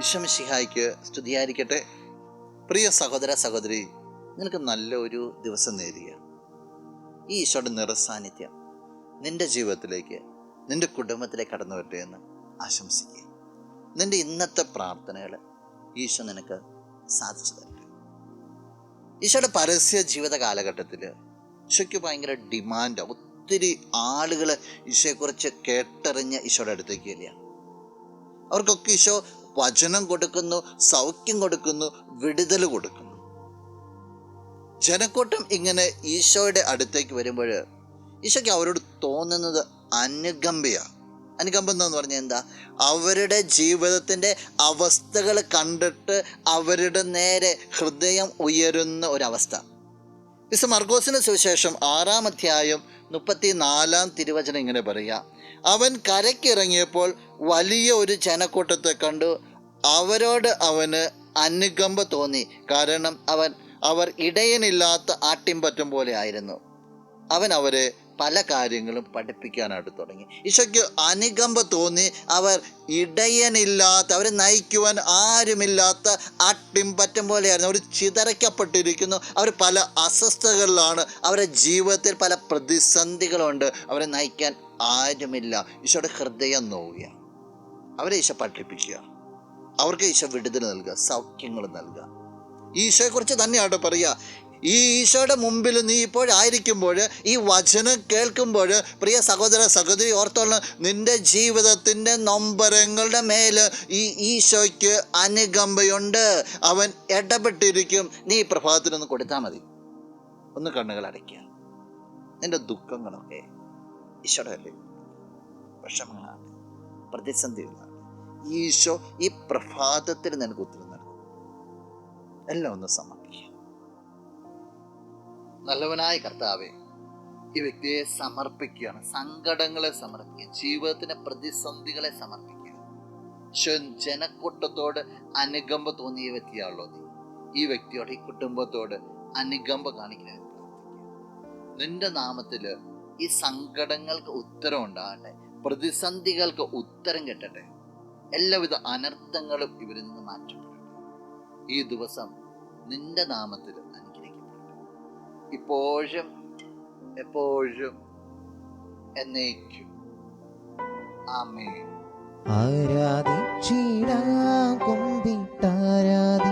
ഈശോമിശിഹായ്ക്ക് സ്തുതിയായിരിക്കട്ടെ. പ്രിയ സഹോദര സഹോദരി, നിനക്ക് നല്ല ഒരു ദിവസം നേരുക. ഈ ഈശോയുടെ നിറസാന്നിധ്യം നിന്റെ ജീവിതത്തിലേക്ക്, നിന്റെ കുടുംബത്തിലേക്ക് കടന്നു വരട്ടെ എന്ന് ആശംസിക്കുക. നിന്റെ ഇന്നത്തെ പ്രാർത്ഥനകൾ ഈശോ നിനക്ക് സാധിച്ചു തരട്ടെ. ഈശോയുടെ പരസ്യ ജീവിത കാലഘട്ടത്തിൽ ഈശോയ്ക്ക് ഭയങ്കര ഡിമാൻഡ്. ഒത്തിരി ആളുകൾ ഈശോയെക്കുറിച്ച് കേട്ടറിഞ്ഞ് ഈശോയുടെ അടുത്തേക്ക് വരിക. അവർക്കൊക്കെ ഈശോ വചനം കൊടുക്കുന്നു, സൗഖ്യം കൊടുക്കുന്നു, വിടുതൽ കൊടുക്കുന്നു. ജനക്കൂട്ടം ഇങ്ങനെ ഈശോയുടെ അടുത്തേക്ക് വരുമ്പോൾ ഈശോയ്ക്ക് അവരോട് തോന്നുന്നത് അനുകമ്പയാണ്. അനുകമ്പ എന്ന് പറഞ്ഞാൽ എന്താ? അവരുടെ ജീവിതത്തിൻ്റെ അവസ്ഥകൾ കണ്ടിട്ട് അവരുടെ നേരെ ഹൃദയം ഉയരുന്ന ഒരവസ്ഥ. വിശുദ്ധ മർക്കോസിന് സുവിശേഷം 6-ാം അധ്യായം 34-ാം തിരുവചനം ഇങ്ങനെ പറയുക: അവൻ കരയ്ക്കിറങ്ങിയപ്പോൾ വലിയ ഒരു ജനക്കൂട്ടത്തെ കണ്ടു. അവരോട് അവന് അനുകമ്പ തോന്നി, കാരണം അവർ ഇടയനില്ലാത്ത ആട്ടിൻപറ്റം പോലെ ആയിരുന്നു. അവൻ അവരെ പല കാര്യങ്ങളും പഠിപ്പിക്കാനായിട്ട് തുടങ്ങി. ഈശോയ്ക്ക് അനുകമ്പ തോന്നി. അവർ ഇടയനില്ലാത്ത, അവരെ നയിക്കുവാൻ ആരുമില്ലാത്ത ആട്ടിൻപറ്റം പോലെയായിരുന്നു. അവർ ചിതറിക്കപ്പെട്ടിരിക്കുന്നു. അവർ പല അസ്വസ്ഥതകളിലാണ്. അവരുടെ ജീവിതത്തിൽ പല പ്രതിസന്ധികളുണ്ട്. അവരെ നയിക്കാൻ ആരുമില്ല. ഈശോയുടെ ഹൃദയം നോവുക. അവരെ ഈശോ പഠിപ്പിക്കുക. അവർക്ക് ഈശോ വിടുതൽ നൽകുക, സൗഖ്യങ്ങൾ നൽകുക. ഈശോയെക്കുറിച്ച് തന്നെയാണ് പറയുക. ഈ ഈശോയുടെ മുമ്പിൽ നീ ഇപ്പോഴായിരിക്കുമ്പോൾ, ഈ വചനം കേൾക്കുമ്പോൾ, പ്രിയ സഹോദര സഹോദരി, ഓർത്തോളണം, നിൻ്റെ ജീവിതത്തിൻ്റെ നൊമ്പരങ്ങളുടെ മേൽ ഈ ഈശോയ്ക്ക് അനുകമ്പയുണ്ട്. അവൻ ഇടപെട്ടിരിക്കും. നീ ഈ പ്രഭാതത്തിനൊന്ന് കൊടുത്താൽ മതി. ഒന്ന് കണ്ണുകൾ അടയ്ക്കുക. നിൻ്റെ ദുഃഖങ്ങളൊക്കെ ഈശോയുടെ അല്ലേ, വിഷമങ്ങളാണ്, പ്രതിസന്ധികളാണ്, ഈശോ ഈ പ്രഭാതത്തിൽ നിനക്ക് ഉത്തരം നൽകും. എല്ലാം ഒന്ന് സമർപ്പിക്കുക. നല്ലവനായ കർത്താവേ, ഈ വ്യക്തിയെ സമർപ്പിക്കുകയാണ്. സങ്കടങ്ങളെ സമർപ്പിക്കുക, ജീവിതത്തിൻ്റെ പ്രതിസന്ധികളെ സമർപ്പിക്കുക. ജനക്കൂട്ടത്തോട് അനുകമ്പ തോന്നിയ വ്യക്തിയാണല്ലോ നീ. ഈ വ്യക്തിയോട്, ഈ കുടുംബത്തോട് അനുകമ്പ കാണിക്കുന്ന നിന്റെ നാമത്തിൽ ഈ സങ്കടങ്ങൾക്ക് ഉത്തരം ഉണ്ടാകട്ടെ, പ്രതിസന്ധികൾക്ക് ഉത്തരം കിട്ടട്ടെ, എല്ലാവിധ അനർത്ഥങ്ങളും ഇവരിൽ നിന്ന് മാറ്റപ്പെടട്ടെ. ഈ ദിവസം നിന്റെ നാമത്തിൽ ഇപ്പോഴും എപ്പോഴും എന്നേക്കും. ആമേൻ. ആരാധിച്ചിടാം, കുമ്പിട്ടാരാധിച്ചിടാം.